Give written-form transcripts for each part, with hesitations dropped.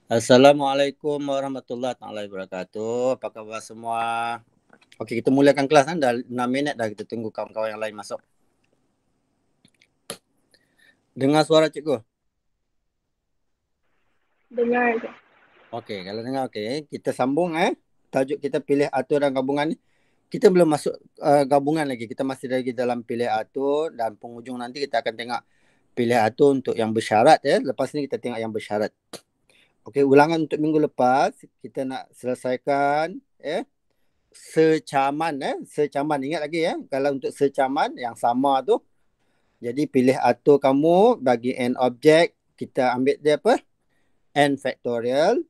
Assalamualaikum warahmatullahi taala wabarakatuh. Apa khabar semua? Okey, kita mulakan kelas kan. Dah 6 minit dah, kita tunggu kawan-kawan yang lain masuk. Dengar suara cikgu? Dengar je. Okey, kalau dengar okey. Kita sambung Tajuk kita pilih atur dan gabungan ni. Kita belum masuk gabungan lagi. Kita masih lagi dalam pilih atur dan penghujung nanti kita akan tengok pilih atur untuk yang bersyarat Lepas ni kita tengok yang bersyarat. Okey, ulangan untuk minggu lepas kita nak selesaikan secaman secaman. Ingat lagi kalau untuk secaman yang sama tu, jadi pilih atur kamu bagi n objek, kita ambil dia apa, n factorial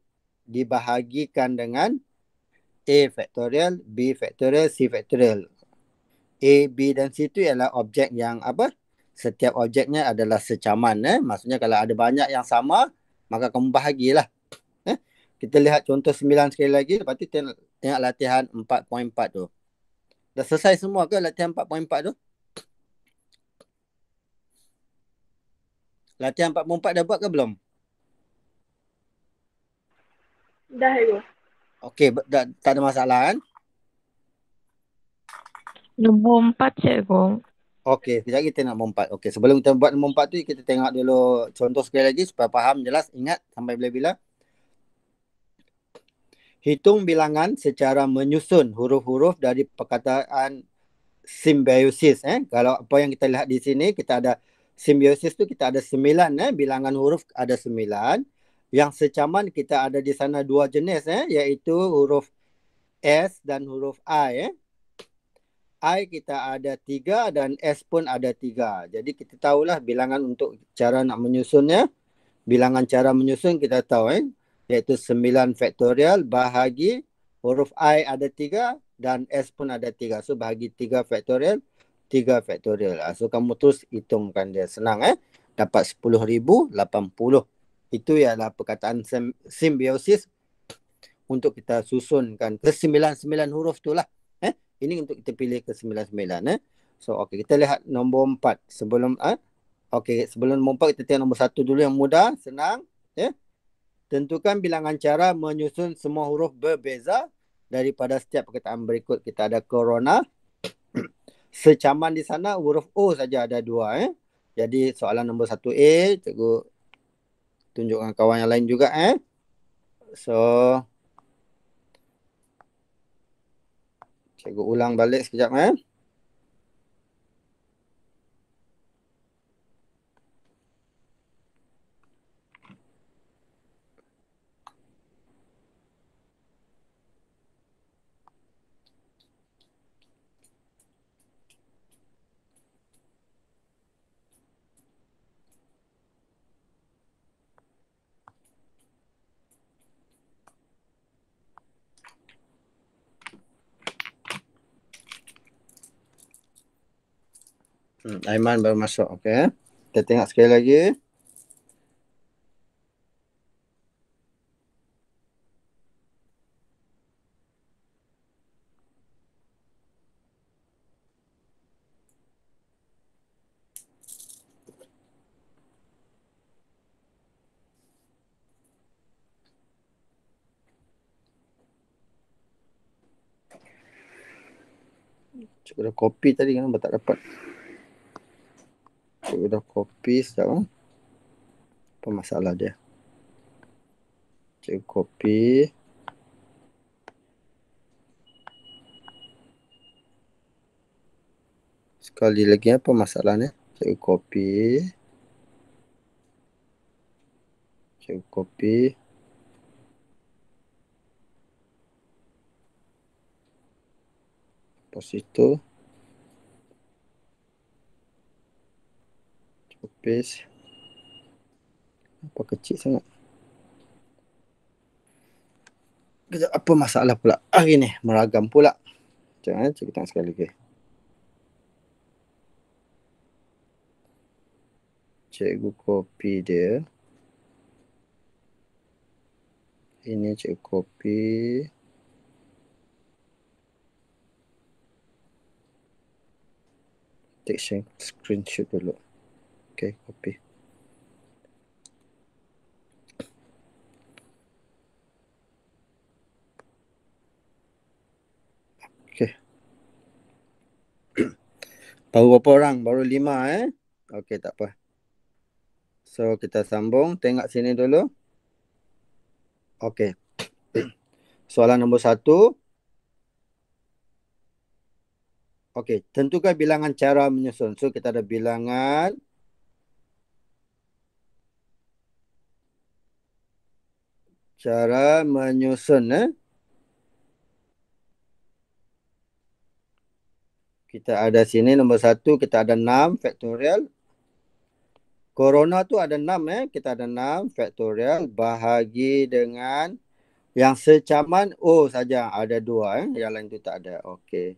dibahagikan dengan a factorial, b factorial, c factorial. A, B dan C tu ialah objek yang apa, setiap objeknya adalah secaman maksudnya kalau ada banyak yang sama maka kamu bahagilah. Kita lihat contoh 9 sekali lagi, lepas tu tengok latihan 4.4 tu. Dah selesai semua ke latihan 4.4 tu? Latihan 4.4 dah buat ke belum? Dah tu. Okey, tak ada masalah kan? Nombor 4 cikgu. Okey, sekejap lagi kita nak nombor 4. Okey, sebelum kita buat nombor 4 tu, kita tengok dulu contoh sekali lagi supaya faham jelas. Ingat sampai bila-bila. Hitung bilangan secara menyusun huruf-huruf dari perkataan simbiosis. Kalau apa yang kita lihat di sini, kita ada simbiosis tu, kita ada 9 bilangan huruf ada 9. Yang secaman kita ada di sana 2 jenis iaitu huruf S dan huruf I. I kita ada 3 dan S pun ada 3. Jadi kita tahulah bilangan untuk cara nak menyusunnya. Bilangan cara menyusun kita tahu iaitu 9 faktorial bahagi huruf I ada 3 dan S pun ada 3. So bahagi 3 faktorial, 3 faktorial. So kamu terus hitungkan dia, senang dapat 10,080. Itu ialah perkataan simbiosis untuk kita susunkan ke 9 huruf tu lah. Ini untuk kita pilih ke 9. So okey, kita lihat nombor 4 sebelum okey, sebelum nombor 4 kita tengok nombor 1 dulu yang mudah, senang Tentukan bilangan cara menyusun semua huruf berbeza daripada setiap perkataan berikut. Kita ada corona. Secaman di sana huruf O saja ada 2 Jadi soalan nombor 1A, cikgu tunjukkan kawan yang lain juga So cikgu ulang balik sekejap Aiman baru masuk. Okey. Kita tengok sekali lagi. Cikgu dah copy tadi, kenapa tak dapat? Cikgu dah copy sekejap. Apa masalah dia? Cikgu copy. Sekali lagi, apa masalahnya? Cikgu copy. Cikgu copy. Lepas itu cikgu paste. Apa kecil sangat? Apa masalah pula hari ni? Meragam pula. Jangan cikgu tengok sekali lagi. Cikgu copy dia. Ini cikgu copy. Take screenshot dulu. Okay, copy. Baru berapa orang? Baru 5 Okey, tak apa. So kita sambung. Tengok sini dulu. Okey. Soalan nombor 1. Okey, tentukan bilangan cara menyusun. So kita ada bilangan cara menyusun. Kita ada sini nombor 1, kita ada 6 faktorial. Corona tu ada 6 Kita ada 6 faktorial bahagi dengan yang secaman O saja ada 2 Yang lain tu tak ada. Okey.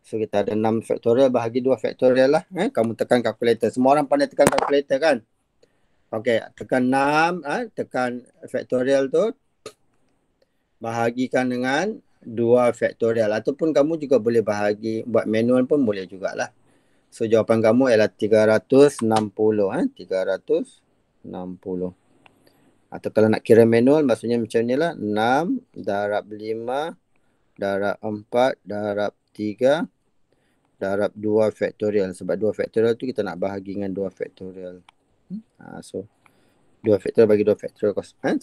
So kita ada 6 faktorial bahagi 2 faktorial lah. Kamu tekan kalkulator. Semua orang pandai tekan kalkulator kan? Okey, tekan 6, tekan faktorial tu bahagikan dengan 2 faktorial. Ataupun kamu juga boleh bahagi, buat manual pun boleh jugalah. So jawapan kamu ialah 360. 360. Atau kalau nak kira manual, maksudnya macam ni lah. 6 darab 5 darab 4 darab 3 darab 2 faktorial. Sebab 2 faktorial tu kita nak bahagi dengan 2 faktorial. So 2 faktorial bagi 2 faktorial. 1.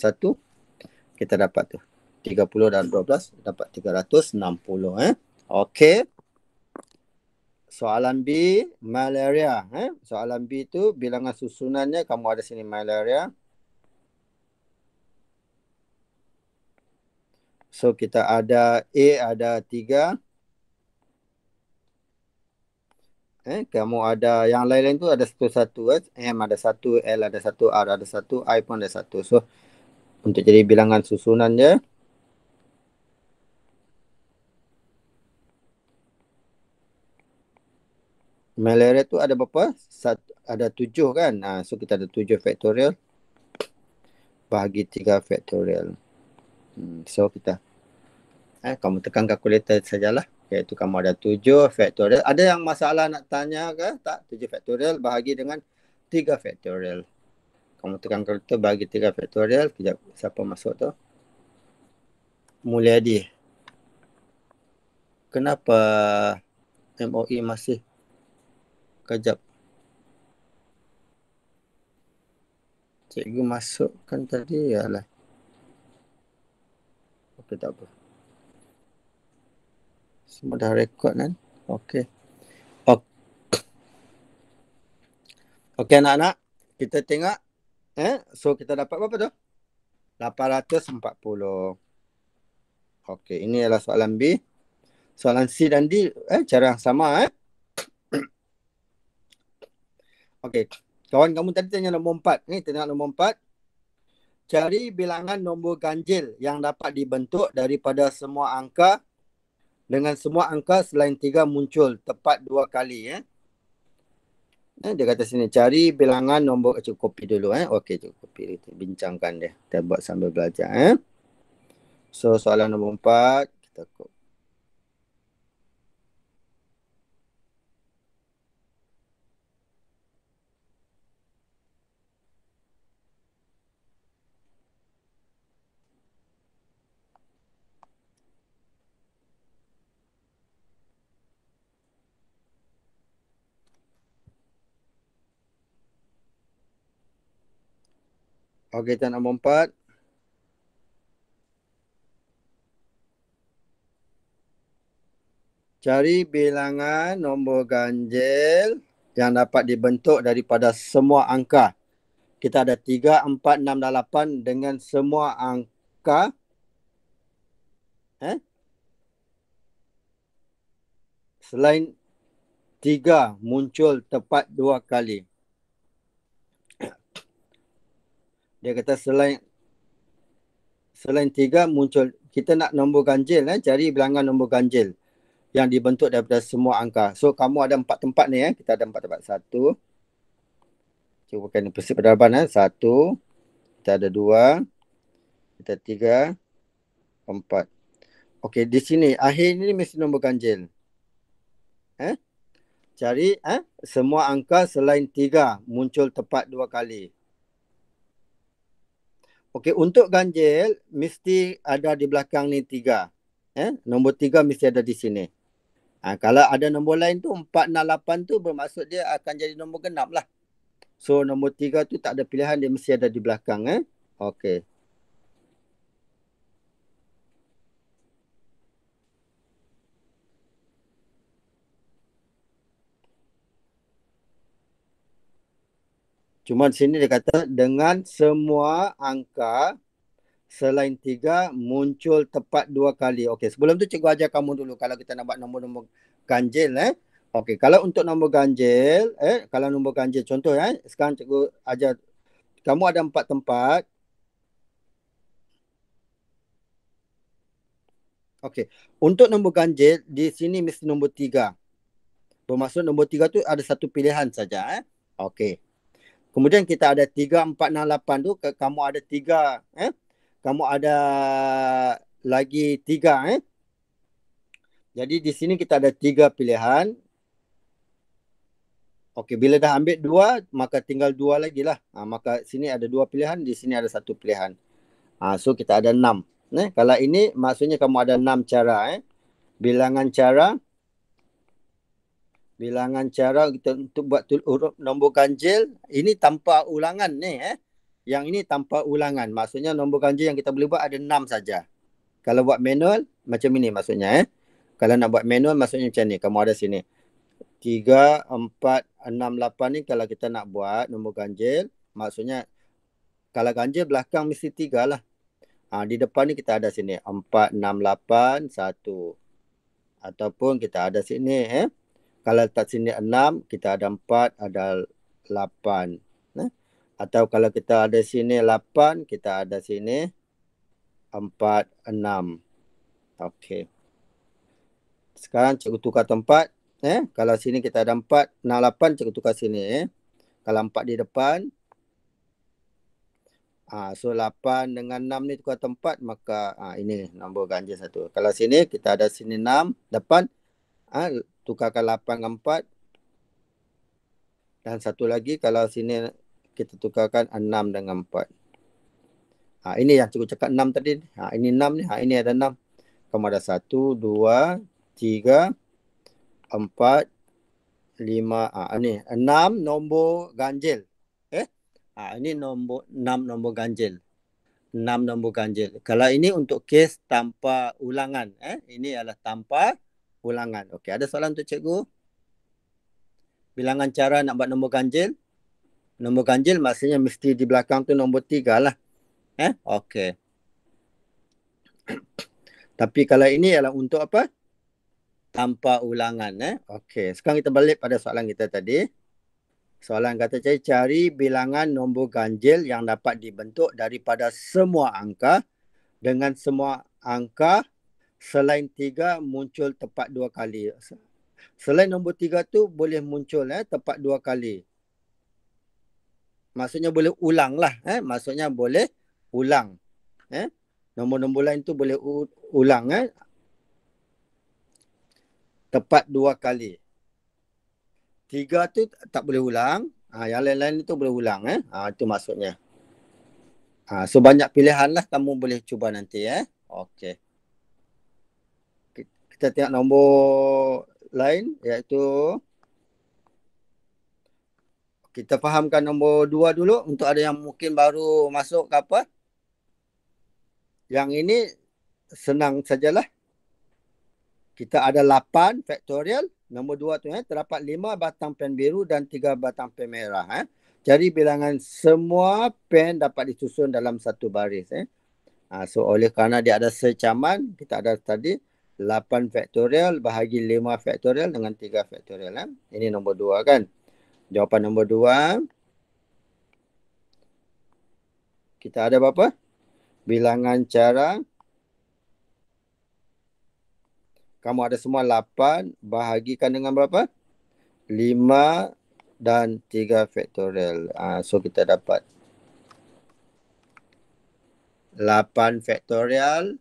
Kita dapat tu. 30 dan 12 dapat 360. Okey. Soalan B, malaria. Soalan B tu bilangan susunannya kamu ada sini malaria. So kita ada A ada 3. Kamu ada yang lain-lain tu ada satu-satu. M ada 1, L ada 1, R ada 1, I pun ada 1. So untuk jadi bilangan susunan dia, malaria tu ada berapa? Ada 7 kan? So kita ada 7 faktorial bahagi 3 faktorial. So kita kamu tekan kalkulator sajalah. Iaitu kamu ada 7 faktorial. Ada yang masalah nak tanya ke? Tak, 7 faktorial bahagi dengan 3 faktorial. Kamu tekan kalkulator bahagi 3 faktorial. Kejap, siapa masuk tu? Mulyadi. Kenapa MOE masih? Kejap. Cikgu masukkan tadi ialah. Okey, tak apa. Semua dah rekod kan? Okey. Okey anak-anak. Kita tengok. So kita dapat berapa tu? 840. Okey, ini adalah soalan B. Soalan C dan D cara yang sama. Okey. Kawan kamu tadi tanya nombor 4. Ni tengok nombor 4. Cari bilangan nombor ganjil yang dapat dibentuk daripada semua angka dengan semua angka selain 3 muncul tepat 2 kali. Dia kata sini cari bilangan nombor, cukup kopi dulu. Okey, cukup kopi. Kita bincangkan dia. Kita buat sambil belajar. So soalan nombor 4 kita kopi. Okey, kita nombor 4. Cari bilangan nombor ganjil yang dapat dibentuk daripada semua angka. Kita ada 3, 4, 6 dan 8 dengan semua angka. Selain 3 muncul tepat 2 kali. Dia kata selain 3 muncul. Kita nak nombor ganjil. Cari bilangan nombor ganjil yang dibentuk daripada semua angka. So kamu ada 4 tempat ni. Kita ada 4 tempat. 1. Cuba kan prinsip perdarabhan. 1. Kita ada 2. Kita 3. 4. Okey, di sini akhir ni mesti nombor ganjil. Cari semua angka selain 3 muncul tepat 2 kali. Okey, untuk ganjil mesti ada di belakang ni 3. Nombor 3 mesti ada di sini. Kalau ada nombor lain tu 468 tu bermaksud dia akan jadi nombor genap lah. So nombor 3 tu tak ada pilihan, dia mesti ada di belakang. Okey. Cuma di sini dia kata dengan semua angka selain 3 muncul tepat 2 kali. Okey, sebelum tu cikgu ajar kamu dulu kalau kita nak buat nombor-nombor ganjil. Okey, kalau untuk nombor ganjil, kalau nombor ganjil contoh sekarang cikgu ajar kamu ada 4 tempat. Okey, untuk nombor ganjil di sini mesti nombor 3. Bermaksud nombor 3 tu ada satu pilihan saja. Okey. Kemudian kita ada 3, 4, 6, 8 tu kamu ada 3. Kamu ada lagi 3. Jadi di sini kita ada 3 pilihan. Okey, bila dah ambil 2, maka tinggal 2 lagi lah. Maka sini ada 2 pilihan, di sini ada 1 pilihan. So kita ada 6. Kalau ini maksudnya kamu ada 6 cara. Bilangan cara kita untuk buat huruf nombor ganjil ini tanpa ulangan ni. Yang ini tanpa ulangan. Maksudnya nombor ganjil yang kita boleh buat ada 6 saja. Kalau buat manual macam ini maksudnya. Kalau nak buat manual maksudnya macam ni. Kamu ada sini 3, 4, 6, 8 ni kalau kita nak buat nombor ganjil. Maksudnya kalau ganjil belakang mesti 3 lah. Di depan ni kita ada sini 4, 6, 8, 1. Ataupun kita ada sini kalau letak sini 6, kita ada 4, ada 8. Atau kalau kita ada sini 8, kita ada sini 4, 6. Okey. Sekarang cikgu tukar tempat. Kalau sini kita ada 4, 6, 8, cikgu tukar sini. Kalau 4 di depan. So 8 dengan 6 ni tukar tempat, maka ini nombor ganjil 1. Kalau sini kita ada sini 6 depan. Tukarkan 8 dengan 4. Dan satu lagi kalau sini kita tukarkan 6 dengan 4. Ini yang cikgu cakap 6 tadi. Ini 6 ni. Ini ada 6. Kamu ada 1, 2, 3, 4, 5. Ini 6 nombor ganjil. Ini 6 nombor ganjil. 6 nombor ganjil. Kalau ini untuk kes tanpa ulangan. Ini adalah tanpa ulangan. Okey, ada soalan untuk cikgu? Bilangan cara nak buat nombor ganjil. Nombor ganjil maksudnya mesti di belakang tu nombor 3 lah. Okey. Tapi kalau ini adalah untuk apa? Tanpa ulangan. Okey, sekarang kita balik pada soalan kita tadi. Soalan kata cari bilangan nombor ganjil yang dapat dibentuk daripada semua angka dengan semua angka selain 3 muncul tepat 2 kali. Selain nombor 3 tu boleh muncul tepat 2 kali. Maksudnya boleh ulang lah. Maksudnya boleh ulang. Nombor-nombor lain tu boleh ulang. Tepat 2 kali. 3 tu tak boleh ulang. Yang lain-lain tu boleh ulang. Itu maksudnya. So banyak pilihan lah kamu boleh cuba nanti. Okey. Kita tengok nombor lain iaitu kita fahamkan nombor 2 dulu untuk ada yang mungkin baru masuk ke apa. Yang ini senang sajalah. Kita ada 8 faktorial. Nombor 2 tu terdapat 5 batang pen biru dan 3 batang pen merah. Jadi bilangan semua pen dapat disusun dalam satu baris. So oleh kerana dia ada secaman, kita ada tadi 8 faktorial bahagi 5 faktorial dengan 3 faktorial. Ini nombor 2 kan. Jawapan nombor 2. Kita ada berapa? Bilangan cara. Kamu ada semua 8 bahagikan dengan berapa? 5 dan 3 faktorial. So kita dapat 8 faktorial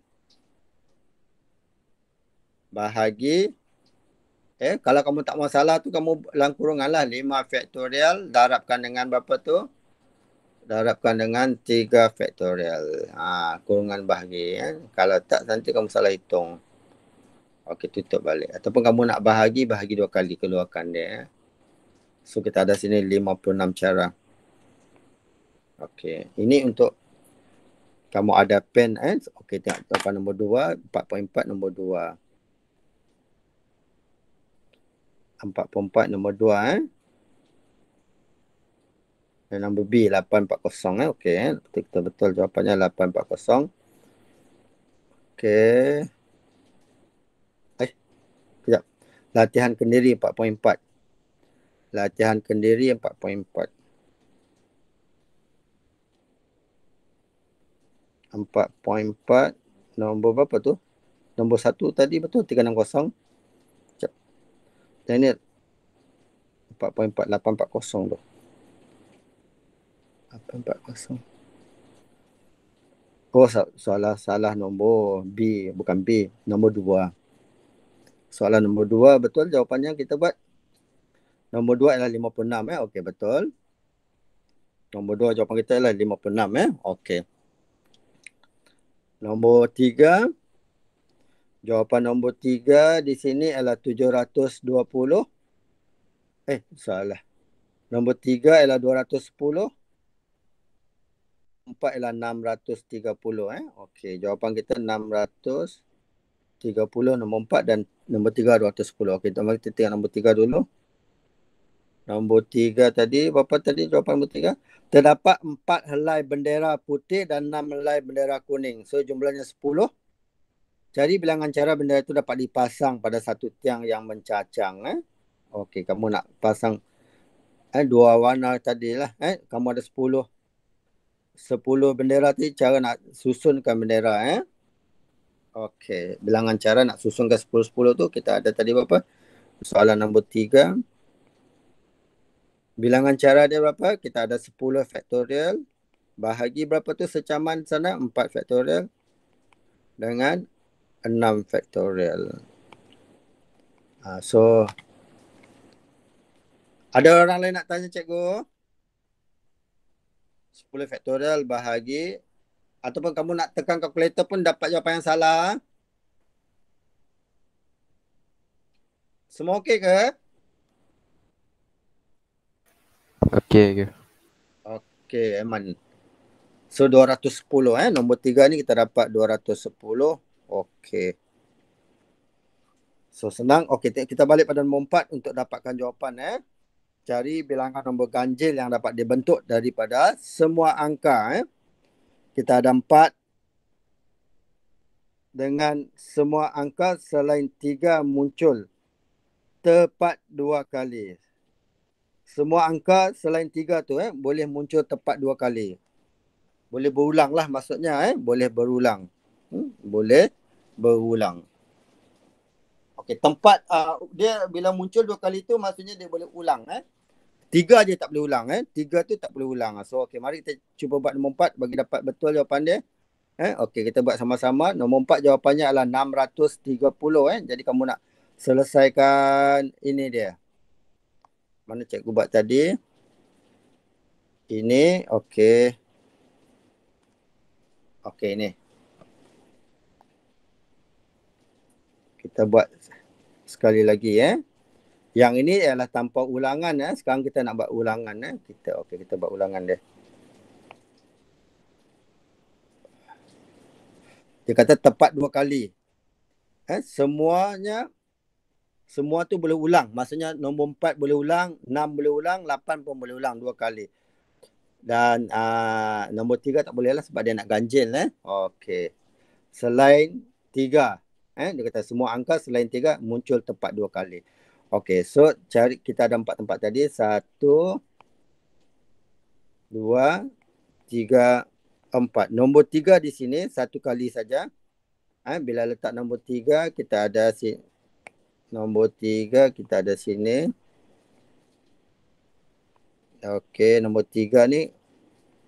bahagi kalau kamu tak masalah tu kamu dalam kurungan lah 5 faktorial darabkan dengan berapa tu? Darabkan dengan 3 faktorial. Kurungan bahagi. Kalau tak nanti kamu salah hitung. Okey, tutup balik. Ataupun kamu nak bahagi 2 kali, keluarkan dia. So kita ada sini 56 cara. Okey, ini untuk kamu ada pen Okey, tengok jawapan nombor 2, 4.4 nombor 2. 4.4 nombor 2 Dan nombor B 840 okey betul jawapannya 840. Okey. Sekejap. Latihan kendiri 4.4. Latihan kendiri 4.4. 4.4 nombor berapa tu? Nombor 1 tadi betul 360. Sekejap. Dan ini 4.4 840 tu. 840. Oh, salah nombor B, bukan B, nombor 2. Soalan nombor 2 betul jawapannya kita buat. Nombor 2 adalah 56 okey betul. Nombor 2 jawapan kita adalah 56 okey. Nombor 3. Jawapan nombor 3 di sini adalah 720. Salah. Nombor 3 adalah 210. 4 ialah 630 Okey, jawapan kita 630 nombor 4 dan nombor 3 210. Okey, kita tengok nombor 3 dulu. Nombor 3 tadi, berapa tadi jawapan nombor 3? Terdapat 4 helai bendera putih dan 6 helai bendera kuning. So jumlahnya 10. Cari bilangan cara bendera itu dapat dipasang pada satu tiang yang mencacang. Okey, kamu nak pasang 2 warna tadilah. Kamu ada 10 bendera tadi, cara nak susunkan bendera. Okey, bilangan cara nak susunkan 10-10 tu kita ada tadi berapa? Soalan nombor 3. Bilangan cara dia berapa? Kita ada 10 faktorial. Bahagi berapa tu secaman sana? 4 faktorial dengan 6 faktorial. So, ada orang lain nak tanya cikgu? 10 faktorial bahagi, ataupun kamu nak tekan kalkulator pun dapat jawapan yang salah. Semua okey ke? Okey. Okey, Aiman. So 210 nombor 3 ni kita dapat 210. Okey. So senang. Okey, kita balik pada nombor 4 untuk dapatkan jawapan. Cari bilangan nombor ganjil yang dapat dibentuk daripada semua angka. Kita ada 4 dengan semua angka selain 3 muncul tepat 2 kali. Semua angka selain 3 tu boleh muncul tepat 2 kali. Boleh berulang lah maksudnya. Boleh berulang. Boleh berulang. Okey, tempat dia bila muncul 2 kali tu maksudnya dia boleh ulang. 3 je tak boleh ulang. 3 tu tak boleh ulang. So okey, mari kita cuba buat nombor 4 bagi dapat betul jawapan dia. Okey, kita buat sama-sama. Nombor 4 jawapannya adalah 630. Jadi kamu nak selesaikan ini dia. Mana cikgu buat tadi? Ini, okey. Okey, ni. Kita buat sekali lagi. Yang ini adalah tanpa ulangan. Sekarang kita nak buat ulangan. Kita buat ulangan dia. Dia kata tepat 2 kali. Semua tu boleh ulang. Maksudnya nombor 4 boleh ulang, 6 boleh ulang, 8 pun boleh ulang 2 kali. Dan nombor 3 tak boleh lah sebab dia nak ganjil. Okey. Selain 3. Dia kata semua angka selain 3 muncul tepat 2 kali. Okey, so kita ada 4 tempat tadi. 1, 2, 3, 4. Nombor 3 di sini 1 kali saja. Bila letak nombor 3 kita ada nombor 3 kita ada sini. Okey, nombor 3 ni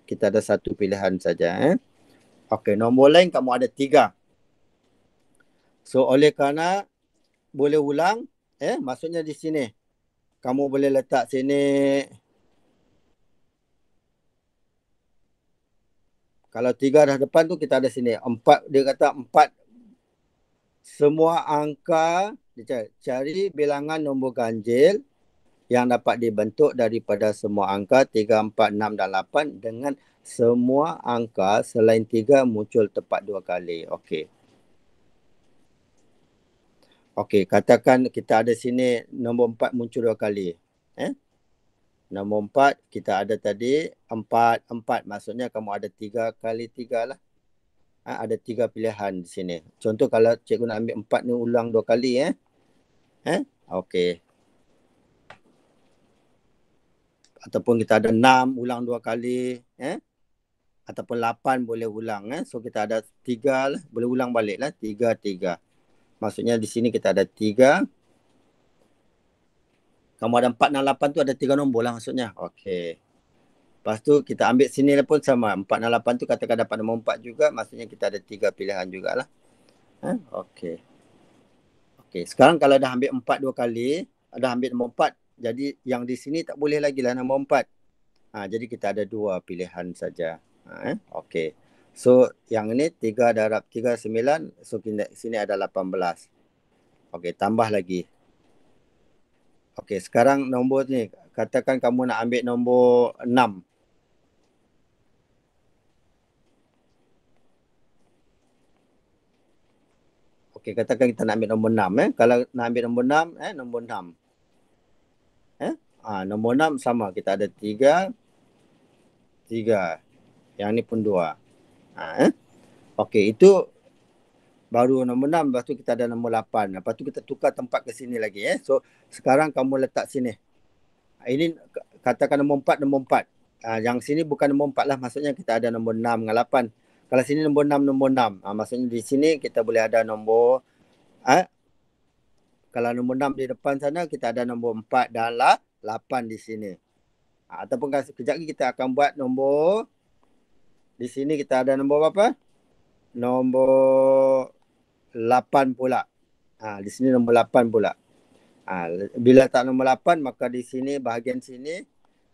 kita ada 1 pilihan saja. Okey, nombor lain kamu ada 3. So oleh kerana boleh ulang, maksudnya di sini kamu boleh letak sini. Kalau 3 dah depan tu kita ada sini 4. Dia kata 4 semua angka, cari bilangan nombor ganjil yang dapat dibentuk daripada semua angka 3, 4, 6 dan 8 dengan semua angka selain 3 muncul tepat 2 kali. Okey. Okey, katakan kita ada sini nombor 4 muncul 2 kali. Nombor 4 kita ada tadi 4, 4. Maksudnya kamu ada 3 kali 3 lah. Ada 3 pilihan di sini. Contoh kalau cikgu nak ambil 4 ni ulang 2 kali. Okey. Ataupun kita ada 6 ulang 2 kali. Ataupun 8 boleh ulang. So kita ada 3 lah. Boleh ulang balik lah. 3, 3. Maksudnya di sini kita ada 3. Kamu ada 4 dan 8 tu ada 3 nombor lah maksudnya. Okey. Lepas tu kita ambil sini pun sama. 4 dan 8 tu katakan dapat nombor 4 juga. Maksudnya kita ada 3 pilihan jugalah. Okey. Okey. Sekarang kalau dah ambil 4 2 kali. Dah ambil nombor 4. Jadi yang di sini tak boleh lagi lah nombor 4. Jadi kita ada 2 pilihan saja. Okey. So yang ini 3 darab 3, 9. So sini ada 18. Okey. Tambah lagi. Okey. Sekarang nombor ni. Katakan kamu nak ambil nombor 6. Okey, katakan kita nak ambil nombor 6. Kalau nak ambil nombor 6, nombor 6. Nombor 6 sama. Kita ada 3, 3. Yang ni pun 2. Okey, itu baru nombor 6. Lepas tu kita ada nombor 8. Lepas tu kita tukar tempat ke sini lagi. So, sekarang kamu letak sini. Ini katakan nombor 4, nombor 4. Yang sini bukan nombor 4 lah. Maksudnya kita ada nombor 6 dengan 8. Kalau sini nombor 6, nombor 6. Maksudnya di sini kita boleh ada nombor. Kalau nombor 6 di depan sana, kita ada nombor 4 dan 8 di sini. Ataupun kejap lagi kita akan buat nombor. Di sini kita ada nombor apa? Nombor 8 pula. Di sini nombor 8 pula. Bila letak nombor 8, maka di sini, bahagian sini,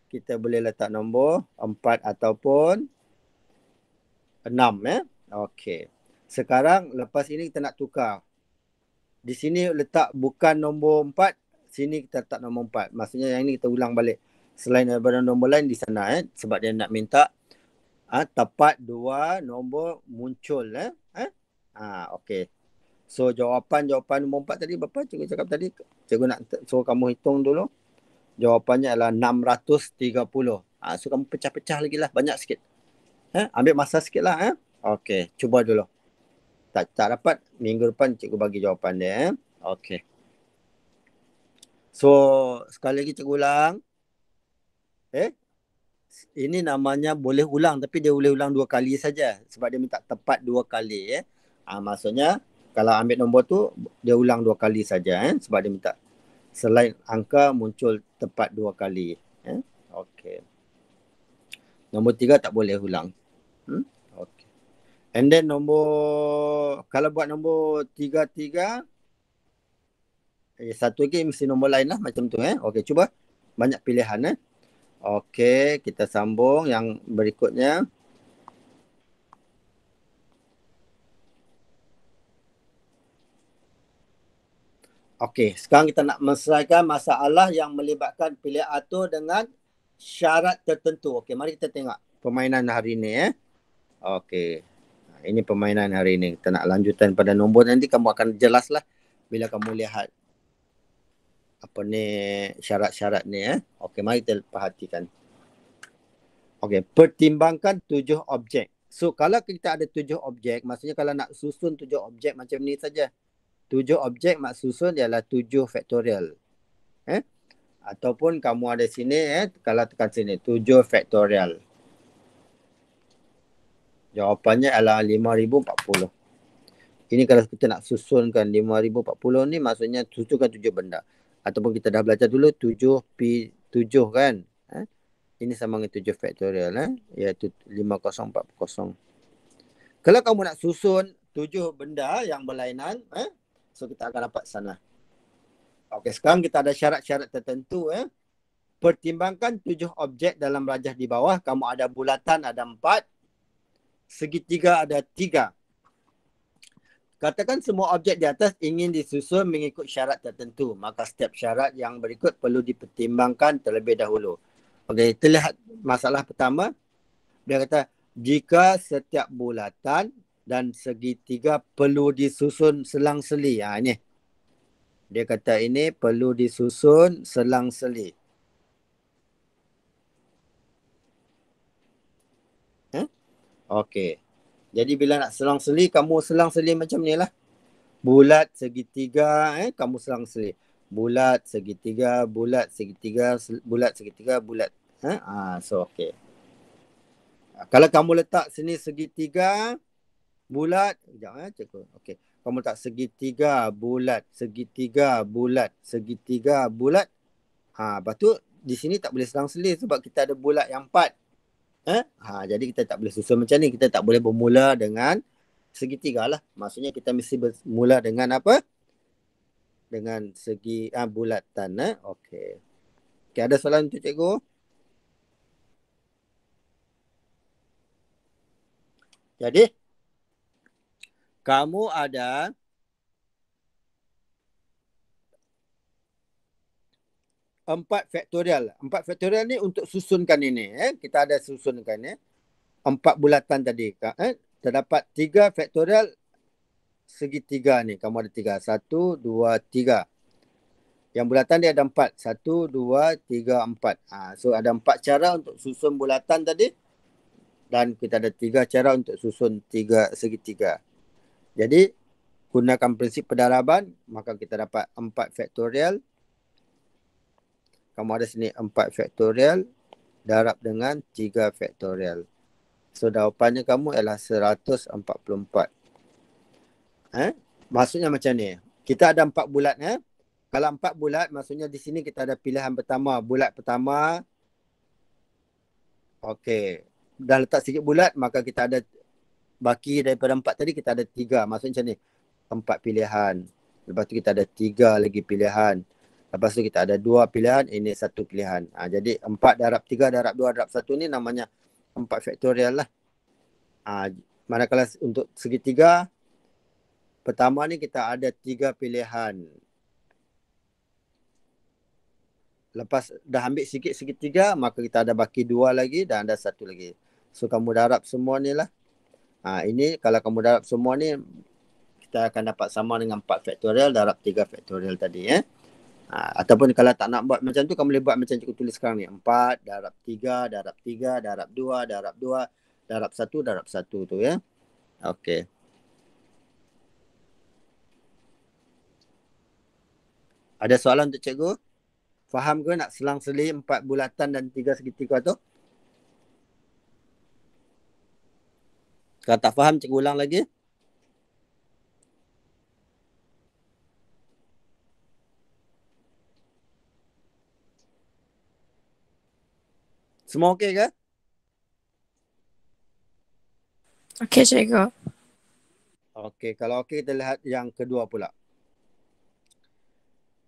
kita boleh letak nombor 4 ataupun 6. Okey. Sekarang lepas ini kita nak tukar. Di sini letak bukan nombor 4. Sini kita letak nombor 4. Maksudnya yang ini kita ulang balik. Selain daripada nombor lain di sana. Sebab dia nak minta tepat 2 nombor muncul. Okey. So jawapan nombor 4 tadi berapa cikgu cakap tadi? Cikgu nak suruh kamu hitung dulu. Jawapannya adalah 630. So kamu pecah-pecah lagi lah. Banyak sikit. Ambil masa sikit lah. Okey, cuba dulu. Tak dapat, minggu depan cikgu bagi jawapan dia. Okey. So, sekali lagi cikgu ulang. Ini namanya boleh ulang, tapi dia boleh ulang 2 kali saja. Sebab dia minta tepat 2 kali. Maksudnya, kalau ambil nombor tu, dia ulang 2 kali saja. Sebab dia minta selain angka muncul tepat 2 kali. Okey. Nombor 3 tak boleh ulang. Okay. And then kalau buat nombor 3, satu lagi mesti nombor lain lah macam tu. Okey, cuba. Banyak pilihan. Okey, kita sambung yang berikutnya. Okey, sekarang kita nak menyelesaikan masalah yang melibatkan pilihan atur dengan syarat tertentu. Okey, mari kita tengok permainan hari ini. Okey. Ini permainan hari ini. Kita nak lanjutan pada nombor nanti kamu akan jelas lah bila kamu lihat apa ni syarat-syarat ni. Okey, mari kita perhatikan. Okey, pertimbangkan 7 objek. So kalau kita ada 7 objek, maksudnya kalau nak susun 7 objek macam ni saja. 7 objek mak susun ialah 7 faktorial. Ataupun kamu ada sini kalau tekan sini 7 faktorial. Jawapannya adalah 5040. Ini kalau kita nak susunkan 5040 ni maksudnya susunkan 7 benda. Ataupun kita dah belajar dulu 7P7 kan. Ini sama dengan 7 faktorial iaitu 5040. Kalau kamu nak susun 7 benda yang berlainan, so kita akan dapat sana. Okey, sekarang kita ada syarat-syarat tertentu. Pertimbangkan 7 objek dalam rajah di bawah. Kamu ada bulatan ada 4. Segitiga ada 3. Katakan semua objek di atas ingin disusun mengikut syarat tertentu. Maka setiap syarat yang berikut perlu dipertimbangkan terlebih dahulu. Okey, kita lihat masalah pertama. Dia kata, jika setiap bulatan dan segitiga perlu disusun selang-seli. Ini. Dia kata ini perlu disusun selang-seli. Okey. Jadi bila nak selang-seli, kamu selang-seli macam ni lah. Bulat, segitiga, kamu selang-seli. Bulat, segitiga, bulat, segitiga, bulat, segitiga, bulat. So okey. Kalau kamu letak sini segitiga, bulat, sekejap cikgu. Okey. Kamu letak segitiga, bulat, segitiga, bulat, segitiga, bulat. Lepas tu di sini tak boleh selang-seli sebab kita ada bulat yang 4. Jadi kita tak boleh susun macam ni. Kita tak boleh bermula dengan segitiga lah. Maksudnya kita mesti bermula dengan apa? Dengan segi bulatan. Okey. Okey, ada soalan untuk cikgu? Jadi, kamu ada 4 faktorial. 4 faktorial ni untuk susunkan ini. Kita ada susunkan 4 bulatan tadi. Terdapat 3 faktorial segitiga ni. Kamu ada 3. 1, 2, 3. Yang bulatan dia ada 4. 1, 2, 3, 4. So ada 4 cara untuk susun bulatan tadi. Dan kita ada 3 cara untuk susun 3 segitiga. Jadi, gunakan prinsip pendaraban. Maka kita dapat 4 faktorial. Kamu ada sini 4 faktorial darab dengan 3 faktorial. So jawapannya kamu ialah 144. Maksudnya macam ni. Kita ada 4 bulat. Kalau 4 bulat, maksudnya di sini kita ada pilihan pertama. Bulat pertama. Okey. Dah letak sikit bulat, maka kita ada baki daripada 4 tadi, kita ada 3. Maksudnya macam ni. 4 pilihan. Lepas tu kita ada 3 lagi pilihan. Lepas tu kita ada 2 pilihan, ini 1 pilihan. Jadi 4 darab 3 darab 2 darab 1 ni namanya 4 faktorial lah. Manakala untuk segitiga, pertama ni kita ada 3 pilihan. Lepas dah ambil sikit segitiga, maka kita ada baki 2 lagi dan ada 1 lagi. So kamu darab semua ni lah. Ini kalau kamu darab semua ni, kita akan dapat sama dengan 4 faktorial darab 3 faktorial tadi. Ataupun kalau tak nak buat macam tu, kamu boleh buat macam cikgu tulis sekarang ni. 4 darab 3 darab 3 darab 2 darab 2 darab 1 darab 1 tu ya. Okey. Ada soalan untuk cikgu? Faham ke nak selang-seli 4 bulatan dan 3 segitiga tu? Kalau tak faham, cikgu ulang lagi. Semua okey ke? Okey, cikgu. Okey, kalau okey kita lihat yang kedua pula.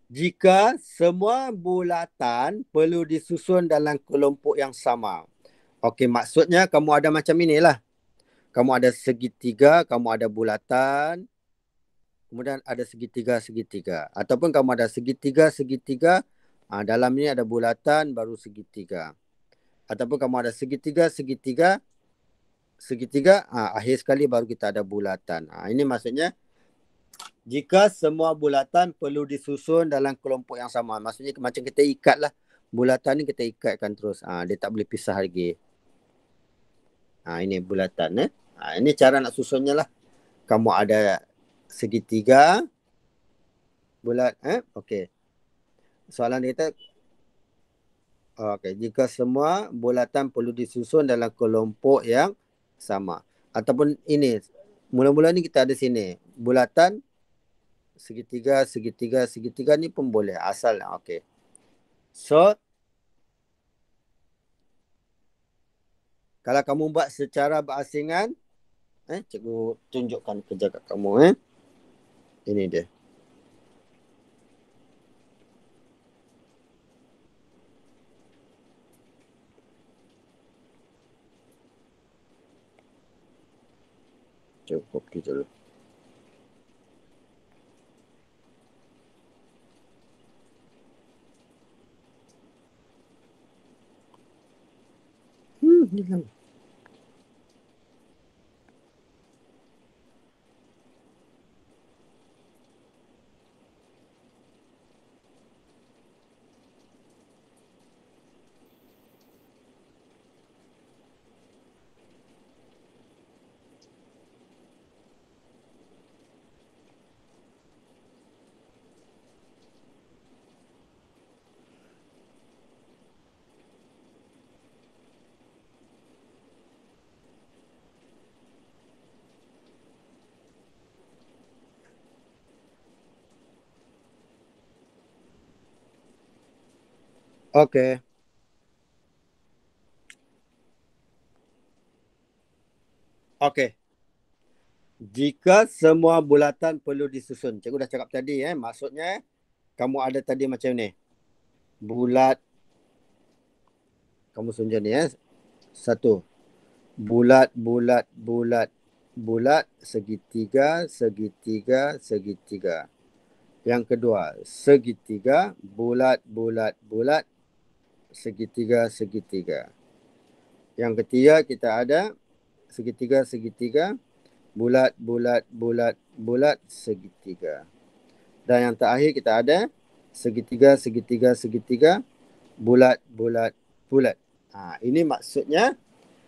Jika semua bulatan perlu disusun dalam kelompok yang sama. Okey, maksudnya kamu ada macam inilah. Kamu ada segitiga, kamu ada bulatan, kemudian ada segitiga-segitiga. Ataupun kamu ada segitiga-segitiga, dalam ni ada bulatan baru segitiga. Ataupun kamu ada segitiga-segitiga, akhir sekali baru kita ada bulatan. Ini maksudnya jika semua bulatan perlu disusun dalam kelompok yang sama. Maksudnya macam kita ikat lah. Bulatan ni kita ikatkan terus. Dia tak boleh pisah lagi. Ini bulatan. Ini cara nak susunnya lah. Kamu ada segitiga. Bulat. Okey. Soalan dia kata. Okey. Jika semua bulatan perlu disusun dalam kelompok yang sama. Ataupun ini. Mula-mula ni kita ada sini. Bulatan. Segitiga, segitiga, segitiga ni pun boleh. Asal. Okey. So. Kalau kamu buat secara berasingan. Cikgu tunjukkan kerja kat kamu. Ini dia. Cukup copy dulu. hilang. Okey. Okey. Jika semua bulatan perlu disusun. Cikgu dah cakap tadi maksudnya kamu ada tadi macam ni. Bulat. Kamu sunjun ni Satu. Bulat, bulat, bulat, bulat, segitiga, segitiga, segitiga. Yang kedua, segitiga, bulat, bulat, bulat, segitiga, segitiga. Yang ketiga kita ada segitiga, segitiga, bulat, bulat, bulat, bulat, segitiga. Dan yang terakhir kita ada segitiga, segitiga, segitiga, bulat, bulat, bulat. Ini maksudnya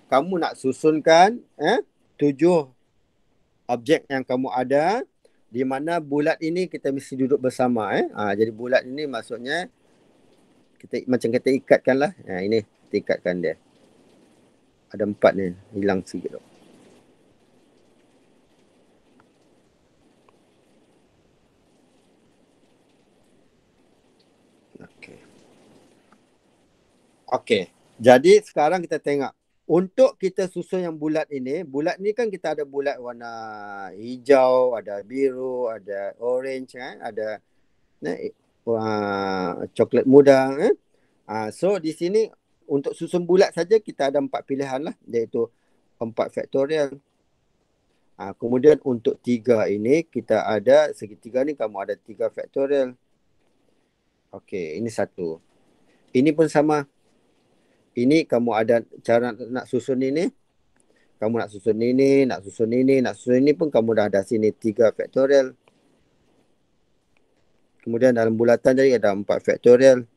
kamu nak susunkan 7 objek yang kamu ada, di mana bulat ini kita mesti duduk bersama. Jadi bulat ini maksudnya kita ikatkan lah. Ini kita ikatkan dia. Ada 4 ni, hilang sikit tu. Okey. Jadi sekarang kita tengok. Untuk kita susun yang bulat ini kan kita ada bulat warna hijau, ada biru, ada orange, ada coklat muda. So di sini untuk susun bulat saja kita ada 4 pilihan lah, iaitu 4 faktorial. Kemudian untuk 3 ini kita ada segitiga ni kamu ada 3 faktorial. Okey, ini satu. Ini pun sama. Ini kamu ada cara nak susun ini. Kamu nak susun ini, nak susun ini, nak susun ini pun kamu dah ada sini 3 faktorial. Kemudian dalam bulatan jadi ada 4 faktorial.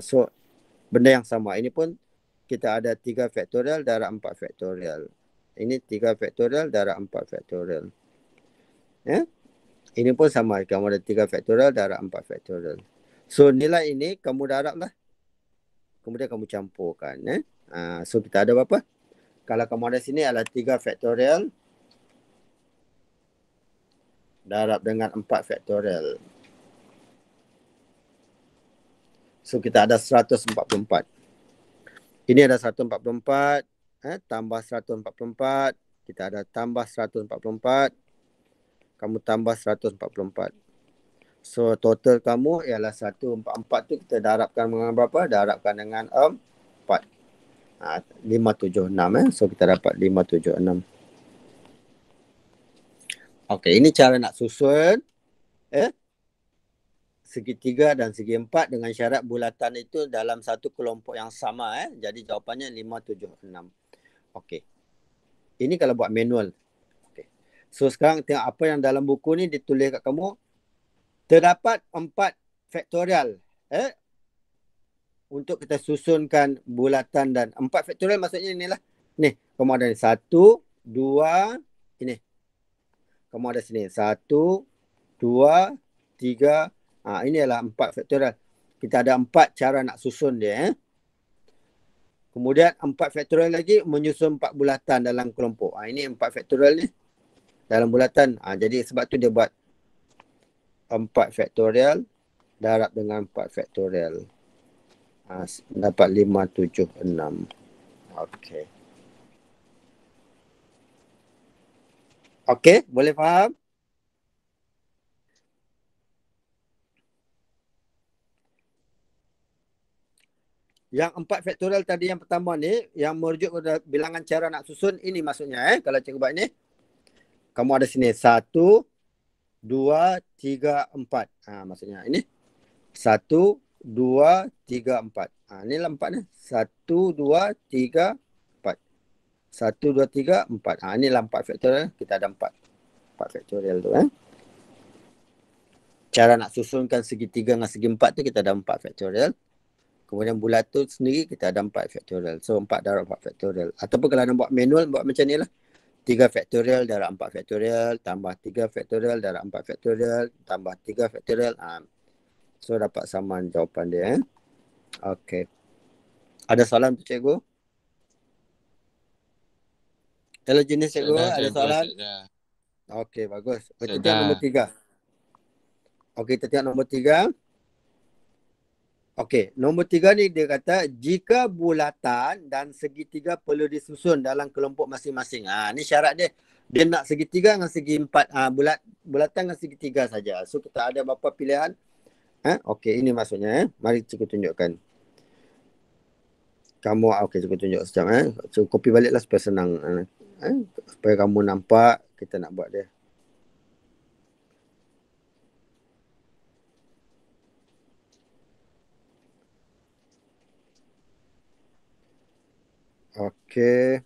So benda yang sama. Ini pun kita ada 3 faktorial darab 4 faktorial. Ini 3 faktorial darab 4 faktorial. Ini pun sama. Kamu ada 3 faktorial darab 4 faktorial. So nilai ini kamu darab lah. Kemudian kamu campurkan. So kita ada berapa? Kalau kamu ada sini adalah 3 faktorial darab dengan 4 faktorial. So kita ada 144. Ini ada 144. Tambah 144. Kita ada tambah 144. Kamu tambah 144. So total kamu ialah 144 tu kita darabkan dengan berapa? Darabkan dengan 4. 576 So kita dapat 576. Okey, ini cara nak susun segitiga dan segi 4 dengan syarat bulatan itu dalam satu kelompok yang sama. Jadi jawapannya 576. Okey. Ini kalau buat manual. Okey. So sekarang tengok apa yang dalam buku ni ditulis kat kamu. Terdapat 4 faktorial untuk kita susunkan bulatan dan 4 faktorial maksudnya inilah. Ni, kamu ada ni 1, 2, ini. Kamu ada sini 1, 2, 3. Ini adalah 4 faktorial. Kita ada 4 cara nak susun dia. Kemudian 4 faktorial lagi menyusun 4 bulatan dalam kelompok. Ini 4 faktorial ni dalam bulatan. Jadi sebab tu dia buat 4 faktorial darab dengan 4 faktorial. Dapat 576. Okey. Okey, boleh faham? Yang 4 faktorial tadi yang pertama ni, yang merujuk kepada bilangan cara nak susun, ini maksudnya kalau cikgu buat ni. Kamu ada sini 1, 2, 3, 4. Maksudnya ini 1, 2, 3, 4. Ni lah 4 ni. 1, 2, 3, 4. 1, 2, 3, 4. Ni lah 4 faktorial. Kita ada 4. 4 faktorial tu. Cara nak susunkan segitiga dengan segi 4 tu kita ada 4 faktorial. Kemudian bulat tu sendiri kita ada 4 faktorial. So 4 darab 4 faktorial. Ataupun kalau nak buat manual, buat macam ni lah. 3 faktorial darab 4 faktorial, tambah 3 faktorial darab 4 faktorial, tambah 3 faktorial. So dapat samaan jawapan dia. Okey. Ada soalan untuk cikgu? Hello jenis cikgu, ada soalan? Okey, bagus. Kita tengok nombor 3. Okey, kita tengok nombor 3. Okey, nombor 3 ni dia kata jika bulatan dan segitiga perlu disusun dalam kelompok masing-masing. Ni syarat dia. Dia nak segitiga dengan segi 4. Bulatan dengan segitiga saja. So kita ada beberapa pilihan. Okey, ini maksudnya. Mari cikgu tunjukkan. Okey, cikgu tunjuk sekejap. Cikgu copy baliklah supaya senang. Supaya kamu nampak kita nak buat dia. Okey.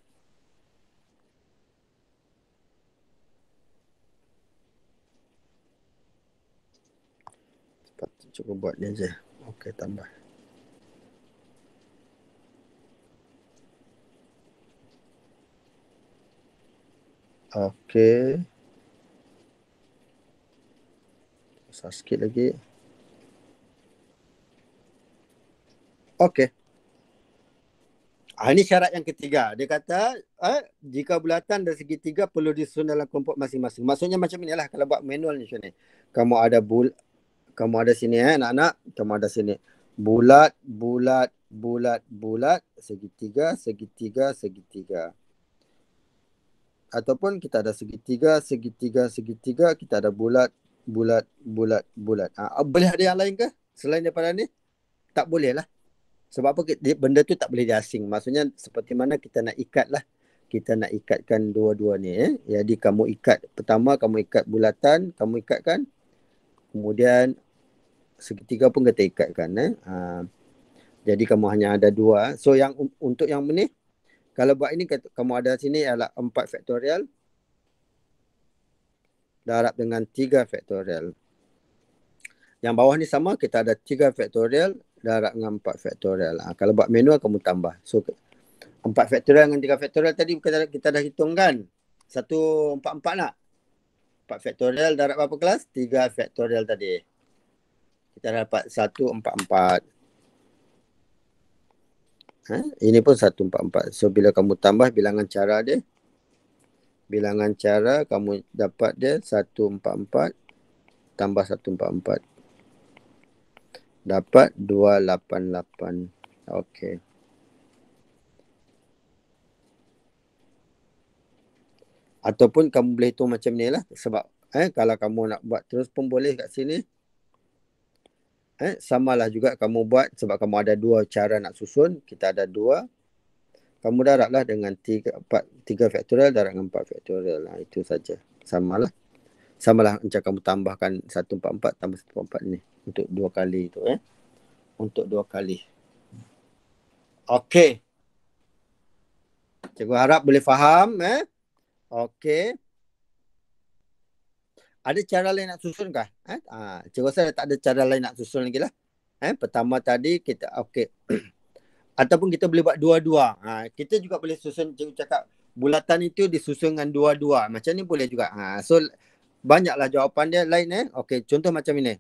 Sepatutnya cuba buat ni je. Okey, tambah. Okey. Besar sikit lagi. Okey. Ini syarat yang ketiga. Dia kata jika bulatan dan segitiga perlu disusun dalam kelompok masing-masing. Maksudnya macam inilah kalau buat manual ni macam ni. Kamu ada sini anak-anak, kamu ada sini. Bulat, bulat, bulat, bulat, segitiga, segitiga, segitiga. Ataupun kita ada segitiga, segitiga, segitiga, kita ada bulat, bulat, bulat, bulat. Boleh ada yang lain ke selain daripada ni? Tak boleh lah. Sebab apa? Benda tu tak boleh diasing. Maksudnya seperti mana kita nak ikat lah. Kita nak ikatkan dua-dua ni. Jadi kamu ikat. Pertama kamu ikat bulatan. Kamu ikatkan. Kemudian segitiga pun kita ikatkan. Jadi kamu hanya ada 2. So yang untuk yang ni. Kalau buat ini kamu ada sini adalah 4 faktorial. Darab dengan 3 faktorial. Yang bawah ni sama. Kita ada 3 faktorial. Darab dengan 4 faktorial. Kalau buat manual kamu tambah. So 4 faktorial dengan 3 faktorial tadi kita dah hitung kan. 144 nak. 4 faktorial darab berapa kelas? 3 faktorial tadi. Kita dapat 144. Ini pun 144. So bila kamu tambah bilangan cara dia. Bilangan cara kamu dapat dia 144 tambah 144. Dapat 288. Okey. Ataupun kamu boleh hitung macam ni lah. Sebab kalau kamu nak buat terus pun boleh kat sini. Samalah juga kamu buat. Sebab kamu ada 2 cara nak susun. Kita ada 2. Kamu darablah dengan 3 faktorial darab dengan 4 faktorial. Itu saja. Samalah. Samalah macam kamu tambahkan 144 tambah 144 ni. Untuk 2 kali tu. Untuk 2 kali. Okey. Cikgu harap boleh faham. Okey. Ada cara lain nak susun kah? Cikgu rasa tak ada cara lain nak susun lagi lah. Pertama tadi kita okey. Ataupun kita boleh buat dua-dua. Kita juga boleh susun, cikgu cakap bulatan itu disusun dengan dua-dua. Macam ni boleh juga. So banyaklah jawapan dia lain. Okey, contoh macam ini.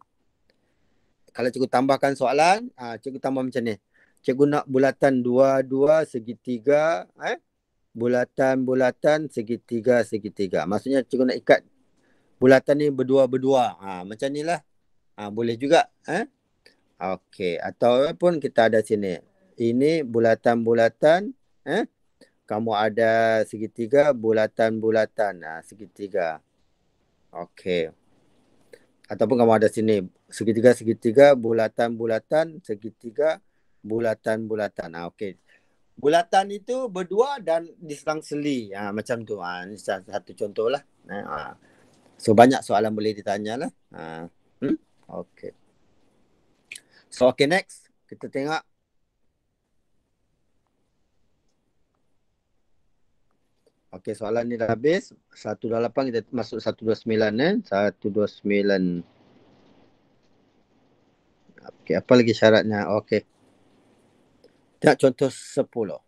Kalau cikgu tambahkan soalan, cikgu tambah macam ni. Cikgu nak bulatan dua-dua segitiga, bulatan-bulatan segitiga-segitiga. Maksudnya cikgu nak ikat bulatan ni berdua-berdua. Macam ni lah. Boleh juga. Okey. Ataupun kita ada sini. Ini bulatan-bulatan. Kamu ada segitiga, bulatan-bulatan. Segitiga. Okey. Ataupun kamu ada sini. Segitiga-segitiga, bulatan-bulatan, segitiga, bulatan-bulatan. Okey. Bulatan itu berdua dan diselang-seli. Macam tu. Ini satu contoh lah. So banyak soalan boleh ditanya lah. Okey. So okay, next. Kita tengok. Okay, soalan ni dah habis. 128 kita masuk 129 129. Okay, apa lagi syaratnya? Okay. Tengok contoh 10.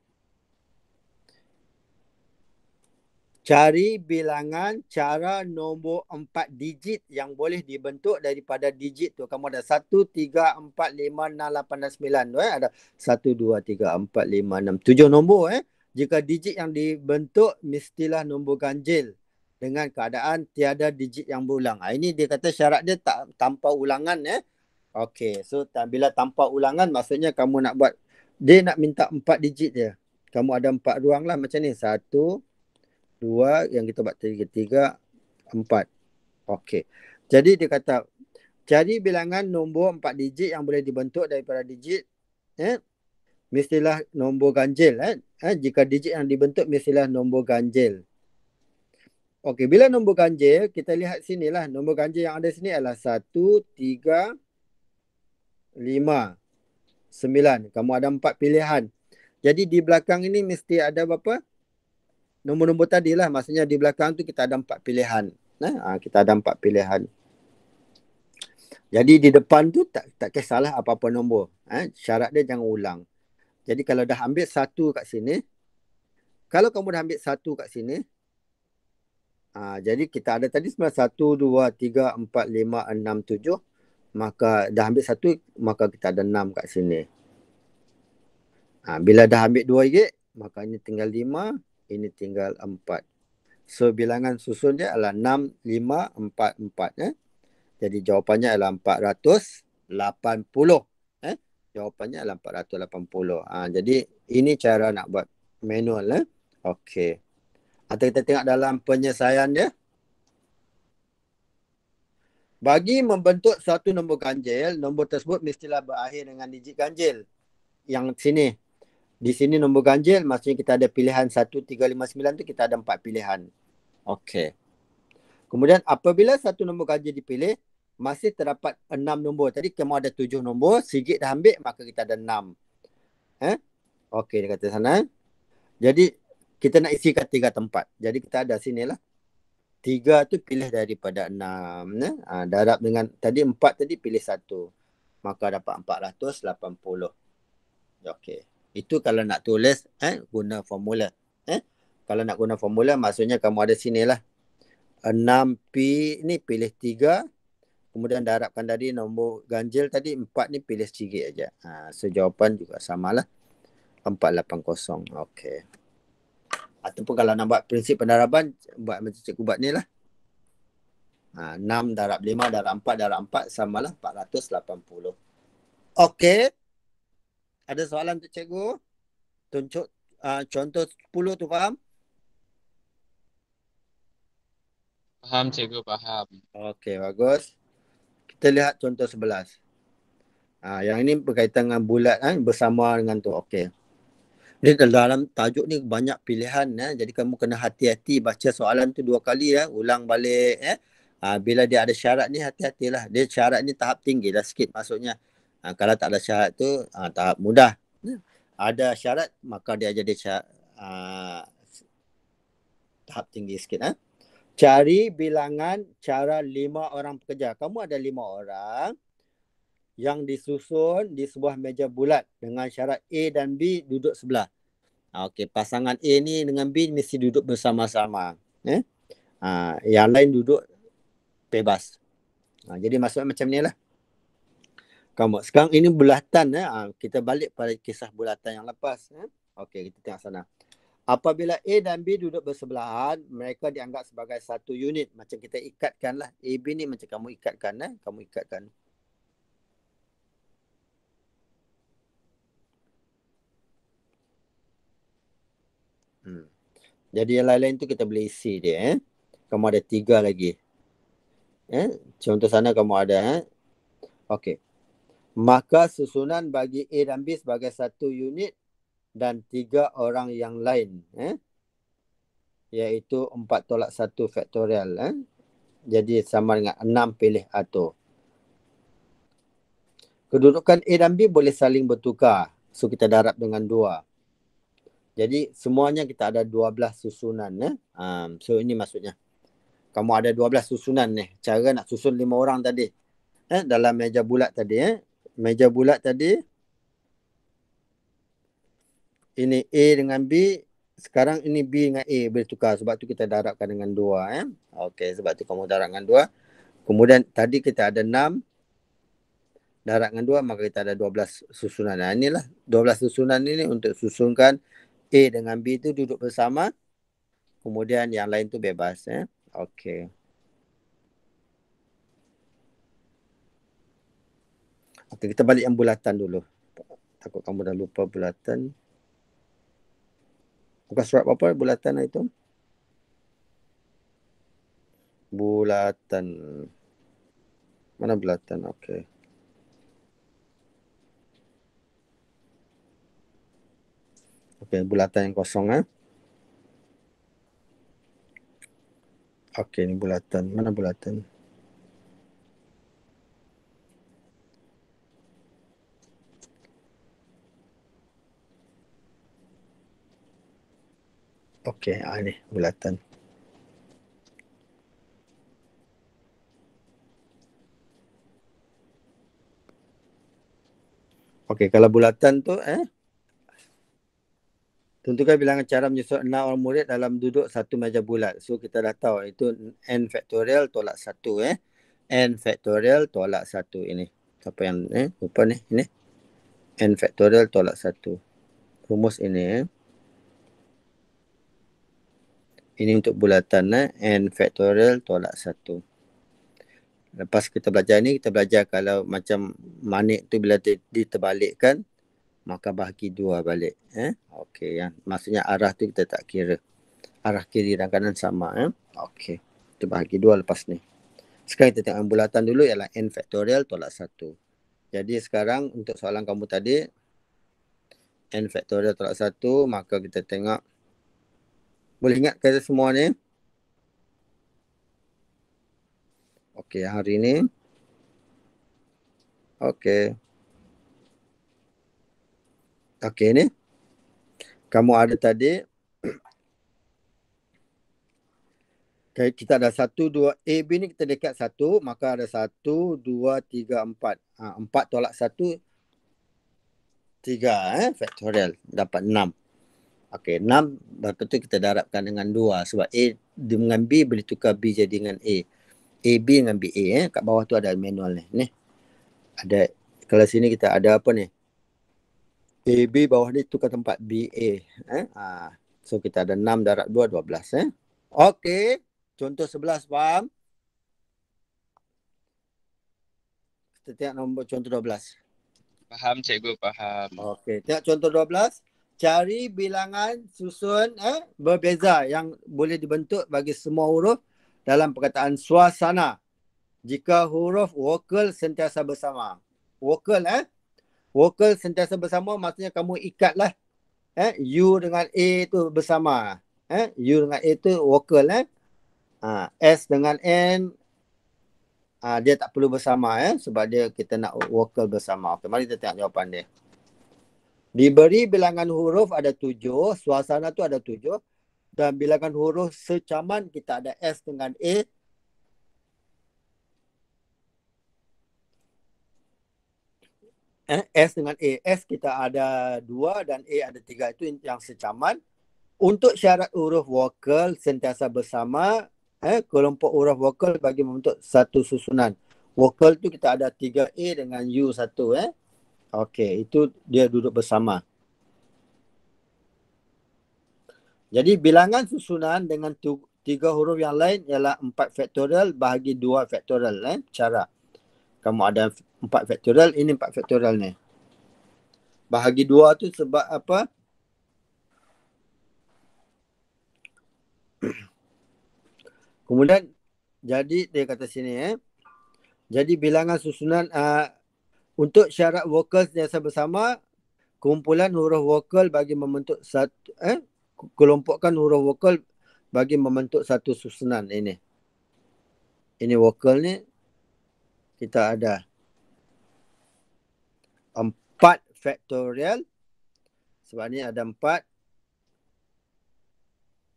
Cari bilangan cara nombor 4 digit yang boleh dibentuk daripada digit tu. Kamu ada 1, 3, 4, 5, 6, 8 dan 9 tu. Ada 1, 2, 3, 4, 5, 6, 7 nombor. Jika digit yang dibentuk mestilah nombor ganjil dengan keadaan tiada digit yang berulang. Ini dia kata syarat dia tak tanpa ulangan. Okey, so bila tanpa ulangan maksudnya kamu nak buat, dia nak minta 4 digit je. Kamu ada 4 ruang lah macam ni. 1, 2, yang kita buat tadi, 3, 4. Okey. Jadi dia kata cari bilangan nombor 4 digit yang boleh dibentuk daripada digit mestilah nombor ganjil. Jika digit yang dibentuk mestilah nombor ganjil. Okey, bila nombor ganjil, kita lihat sini lah. Nombor ganjil yang ada sini adalah 1, 3, 5, 9. Kamu ada 4 pilihan. Jadi di belakang ini mesti ada berapa? Nombor-nombor tadi lah. Maksudnya di belakang tu kita ada 4 pilihan. Kita ada 4 pilihan. Jadi di depan tu tak kisahlah apa-apa nombor. Syarat dia jangan ulang. Jadi kalau dah ambil 1 kat sini, kalau kamu dah ambil 1 kat sini, jadi kita ada tadi sebenarnya 1, 2, 3, 4, 5, 6, 7. Maka dah ambil 1, maka kita ada 6 kat sini. Bila dah ambil 2 ringgit, maka ini tinggal 5, ini tinggal 4. So bilangan susun dia adalah 6, 5, 4, 4. Jadi jawapannya adalah 480. Jawapannya adalah 480. Jadi ini cara nak buat manual. Okey. Atau kita tengok dalam penyelesaian dia. Bagi membentuk satu nombor ganjil, nombor tersebut mestilah berakhir dengan digit ganjil. Yang sini. Di sini nombor ganjil, maksudnya kita ada pilihan 1, 3, 5, 9 tu kita ada 4 pilihan. Okey. Kemudian apabila satu nombor ganjil dipilih, masih terdapat 6 nombor. Tadi kamu ada 7 nombor, sikit dah ambil, maka kita ada 6. Okey, dia kata sana. Jadi, kita nak isikan 3 tempat. Jadi, kita ada sinilah. 3 tu pilih daripada 6. Darab dengan, tadi 4 tadi pilih 1. Maka dapat 480. Okey. Itu kalau nak tulis, guna formula. Kalau nak guna formula, maksudnya kamu ada sinilah. 6P ni pilih 3. Kemudian darabkan tadi nombor ganjil tadi 4 ni pilih sikit aja. So jawapan juga samalah. 480. Okey. Ataupun kalau nak buat prinsip pendaraban, buat macam cikgu buat ni lah. 6 darab 5 darab 4 darab 4 samalah 480. Okey. Ada soalan untuk cikgu? Tunjuk contoh 10 tu faham? Faham cikgu, faham. Okey, bagus. Kita lihat contoh 11. Yang ini berkaitan dengan bulat bersama dengan tu. Okey. Dia dalam tajuk ni banyak pilihan. Jadi kamu kena hati-hati baca soalan tu 2 kali. Ulang balik. Bila dia ada syarat ni hati-hatilah. Dia syarat ni tahap tinggi lah sikit maksudnya. Kalau tak ada syarat tu tahap mudah. Ada syarat maka dia jadi tahap tinggi sikit. Cari bilangan cara 5 orang pekerja. Kamu ada 5 orang yang disusun di sebuah meja bulat dengan syarat A dan B duduk sebelah. Okey, pasangan A ni dengan B mesti duduk bersama-sama. Yang lain duduk bebas. Jadi maksudnya macam ni lah. Kamu sekarang ini bulatan. Kita balik pada kisah bulatan yang lepas. Okey, kita tengok sana. Apabila A dan B duduk bersebelahan, mereka dianggap sebagai satu unit. Macam kita ikatkan lah. A, B ni macam kamu ikatkan. Kamu ikatkan. Jadi yang lain-lain tu kita boleh isi dia. Kamu ada 3 lagi. Contoh sana kamu ada. Okey. Maka susunan bagi A dan B sebagai satu unit dan 3 orang yang lain. Iaitu 4 tolak 1 faktorial. Jadi sama dengan 6 pilih atur. Kedudukan A dan B boleh saling bertukar. So kita darab dengan 2. Jadi semuanya kita ada 12 susunan. So ini maksudnya. Kamu ada 12 susunan ni. Cara nak susun 5 orang tadi. Dalam meja bulat tadi. Meja bulat tadi. Ini A dengan B. Sekarang ini B dengan A boleh tukar. Sebab tu kita darabkan dengan 2. Okey, sebab tu kamu darab dengan 2. Kemudian tadi kita ada 6. Darab dengan 2, maka kita ada 12 susunan. Nah, inilah 12 susunan ini untuk susunkan A dengan B itu duduk bersama. Kemudian yang lain tu bebas. Okey. Okey, kita balik yang bulatan dulu. Takut kamu dah lupa bulatan. Bukan surat apa bulatan itu? Bulatan. Mana bulatan? Okey. Okey, bulatan yang kosong. Okey, ni bulatan. Mana bulatan? Okey, ni bulatan. Okey, kalau bulatan tu tentukan bilangan cara menyusun 6 orang murid dalam duduk satu meja bulat. So kita dah tahu itu n faktorial tolak 1 n faktorial tolak 1 ini. Siapa yang lupa ni? Ini n faktorial tolak 1. Rumus ini ini untuk bulatan n faktorial tolak 1. Lepas kita belajar ni, kita belajar kalau macam manik tu bila diterbalikkan, maka bahagi 2 balik. Okey, yang maksudnya arah tu kita tak kira. Arah kiri dan kanan sama. Okey, kita bahagi 2 lepas ni. Sekarang kita tengok bulatan dulu ialah n faktorial tolak 1. Jadi sekarang untuk soalan kamu tadi, n faktorial tolak 1, maka kita tengok. Boleh ingat kata semua ni? Okey, hari ni. Okey. Okey ni. Kamu ada tadi. Kita ada 1, 2. A, B ni kita dekat 1. Maka ada 1, 2, 3, 4. 4 tolak 1. 3 faktorial. Dapat 6. Okey, 6. Lepas tu kita darabkan dengan 2. Sebab A dengan B boleh tukar B jadi dengan A. A, B dengan B, A. Kat bawah tu ada manual ni. Ni. Ada. Kalau sini kita ada apa ni? A, B bawah ni tukar tempat B, A. So kita ada 6 darab 2, 12. Okey. Contoh 11 faham? Kita tengok nombor contoh 12. Faham cikgu, faham. Okey. Tengok contoh 12. Cari bilangan susun berbeza yang boleh dibentuk bagi semua huruf dalam perkataan suasana. Jika huruf vokal sentiasa bersama. Vokal vokal sentiasa bersama maksudnya kamu ikatlah U dengan A tu bersama. U dengan A tu vokal S dengan N dia tak perlu bersama sebab dia kita nak vokal bersama. Okey, mari kita tengok jawapan dia. Diberi bilangan huruf ada 7, suasana tu ada 7 dan bilangan huruf secaman kita ada S dengan A. S dengan A. S kita ada 2 dan A ada 3. Itu yang secaman. Untuk syarat huruf vokal sentiasa bersama, kelompok huruf vokal bagi membentuk satu susunan. Vokal tu kita ada 3A dengan U1. Okey, itu dia duduk bersama. Jadi bilangan susunan dengan 3 huruf yang lain ialah 4 faktorial bahagi 2 faktorial. Cara. Kamu ada 4 faktorial, ini 4 faktorial ni. Bahagi 2 tu sebab apa? Kemudian, jadi dia kata sini jadi bilangan susunan untuk syarat vokal sentiasa bersama, kumpulan huruf vokal bagi membentuk satu, kelompokkan huruf vokal bagi membentuk satu susunan ini. Ini vokal ni kita ada 4 faktorial. Sebab ni ada 4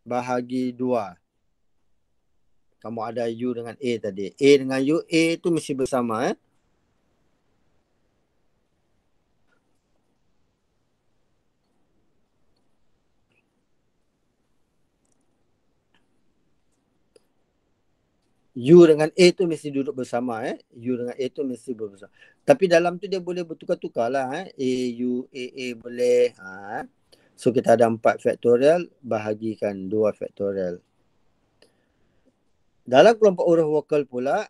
bahagi 2. Kamu ada U dengan A tadi. A dengan U, A tu mesti bersama. U dengan A tu mesti duduk bersama. U dengan A tu mesti bersama. Tapi dalam tu dia boleh bertukar-tukar lah. A, U, A boleh. So kita ada 4 faktorial bahagikan 2 faktorial. Dalam kelompok huruf vokal pula,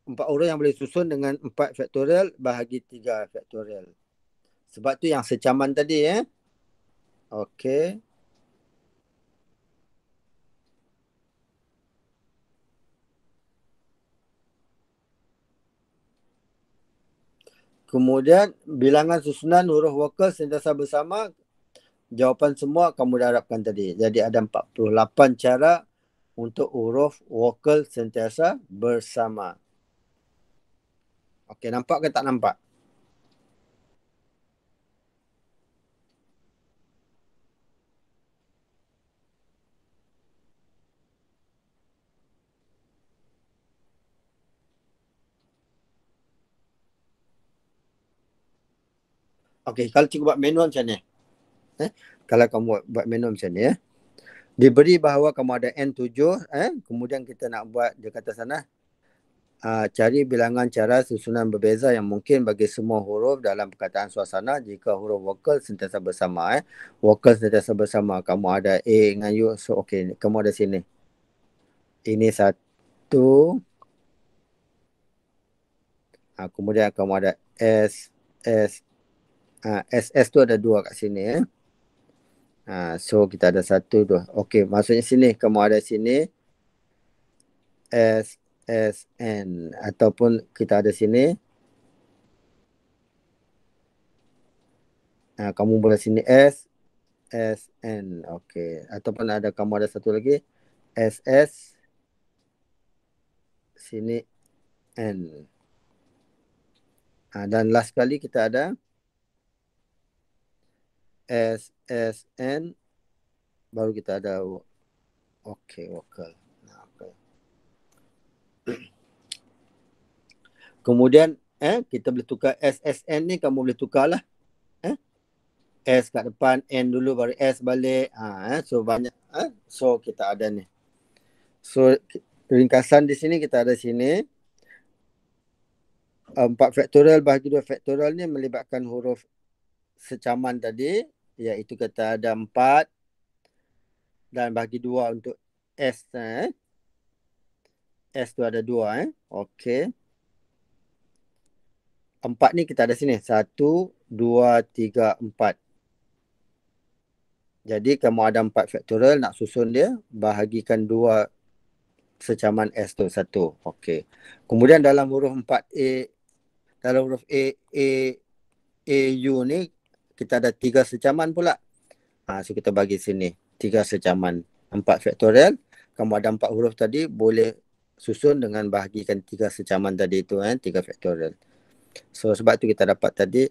4 huruf yang boleh susun dengan 4 faktorial bahagi 3 faktorial. Sebab tu yang secaman tadi. Okey. Kemudian bilangan susunan huruf vokal sentiasa bersama. Jawapan semua kamu darabkan tadi. Jadi ada 48 cara untuk huruf vokal sentiasa bersama. Okey, nampak ke tak nampak? Okey, kalau cikgu buat manual macam ni. Kalau kamu buat manual macam ni. Diberi bahawa kamu ada N7. Kemudian kita nak buat, dia kata sana. Cari bilangan cara susunan berbeza yang mungkin bagi semua huruf dalam perkataan suasana jika huruf vokal sentiasa bersama. Vokal sentiasa bersama. Kamu ada A dengan U. So, okey, kamu ada sini. Ini 1. Kemudian kamu ada S. SS tu ada 2 kat sini. So kita ada 1, 2. Okey, maksudnya sini kamu ada sini SN ataupun kita ada sini kamu boleh sini SN. Okey, ataupun ada kamu ada satu lagi SS sini N. Dan last kali kita ada SSN baru kita ada vokal. Kemudian kita boleh tukar SSN ni, kamu boleh tukar lah. S kat depan, N dulu baru S balik. So banyak. So kita ada ni. So ringkasan di sini kita ada sini 4 faktorial bahagi 2 faktorial ni melibatkan huruf secaman tadi, iaitu kita ada 4 dan bagi 2 untuk S. S tu ada 2. Okey. 4 ni kita ada sini. 1, 2, 3, 4. Jadi kamu ada 4 faktorial, nak susun dia, bahagikan 2 secaman S tu 1. Okey. Kemudian dalam huruf 4A, dalam huruf A, U ni, kita ada 3 secaman pula. So kita bagi sini. 3 secaman. 4 faktorial. Kamu ada 4 huruf tadi, boleh susun dengan bahagikan 3 secaman tadi tu. 3 faktorial. So sebab tu kita dapat tadi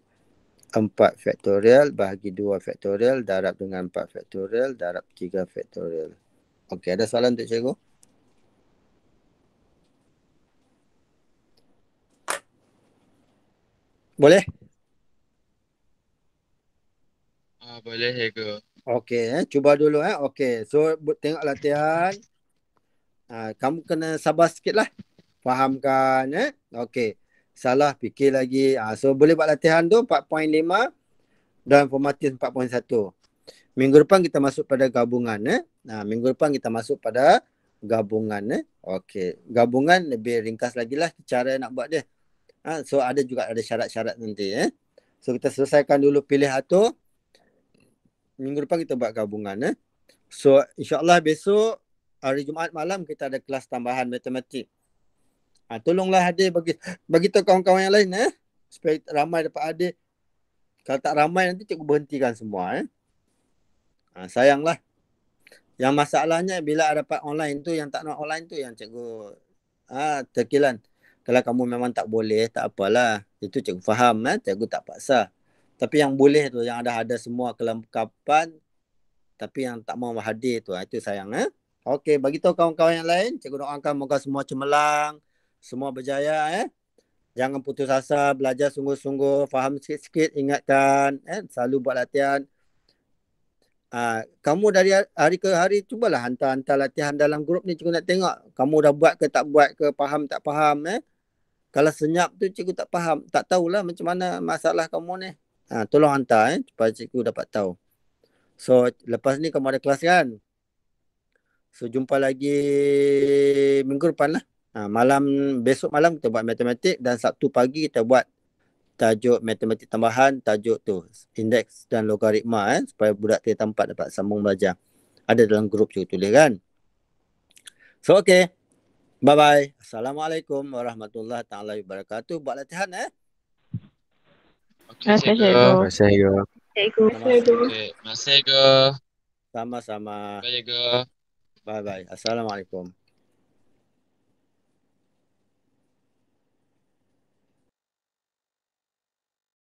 4 faktorial bahagi 2 faktorial darab dengan 4 faktorial darab 3 faktorial. Okey, ada soalan untuk cikgu? Boleh? Boleh cikgu. Okey, cuba dulu. Okey, so tengok latihan. Kamu kena sabar sikit lah. Fahamkan. Okey. Salah fikir lagi. So boleh buat latihan tu 4.5 dan formatif 4.1. Minggu depan kita masuk pada gabungan. Minggu depan kita masuk pada gabungan. Okey. Gabungan lebih ringkas lagi lah cara nak buat dia. So ada juga ada syarat-syarat nanti. So kita selesaikan dulu pilih satu. Minggu depan kita buat gabungan. So insyaAllah besok hari Jumaat malam kita ada kelas tambahan matematik. Tolonglah Adik bagi tahu kawan-kawan yang lain supaya ramai dapat Adik. Kalau tak ramai nanti cikgu berhentikan semua. Sayanglah. Yang masalahnya bila dapat online tu, yang tak nak online tu yang cikgu terkilan. Kalau kamu memang tak boleh, tak apalah. Itu cikgu faham, cikgu tak paksa. Tapi yang boleh tu, yang ada semua kelengkapan, tapi yang tak mau hadir tu, itu sayang. Okey, bagi tahu kawan-kawan yang lain, cikgu doakan moga semua cemerlang, semua berjaya. Jangan putus asa, belajar sungguh-sungguh, faham sikit-sikit, ingatkan, selalu buat latihan. Kamu dari hari ke hari cubalah hantar latihan dalam grup ni, cikgu nak tengok kamu dah buat ke tak buat ke, faham tak faham. Kalau senyap tu cikgu tak faham, tak tahulah macam mana masalah kamu ni. Tolong hantar supaya cikgu dapat tahu. So lepas ni kamu ada kelas kan? So jumpa lagi minggu depan lah. Besok malam kita buat matematik dan Sabtu pagi kita buat tajuk matematik tambahan, tajuk tu indeks dan logaritma supaya budak tingkat 4 dapat sambung belajar. Ada dalam grup cikgu tulis kan. So okay. Bye-bye. Assalamualaikum warahmatullahi taala wabarakatuh. Buat latihan Okey, Okey, cikgu. cikgu. Terima kasih, cikgu. Cikgu. Okey, terima kasih, cikgu. Sama-sama. Bye, cikgu. Bye-bye. Assalamualaikum.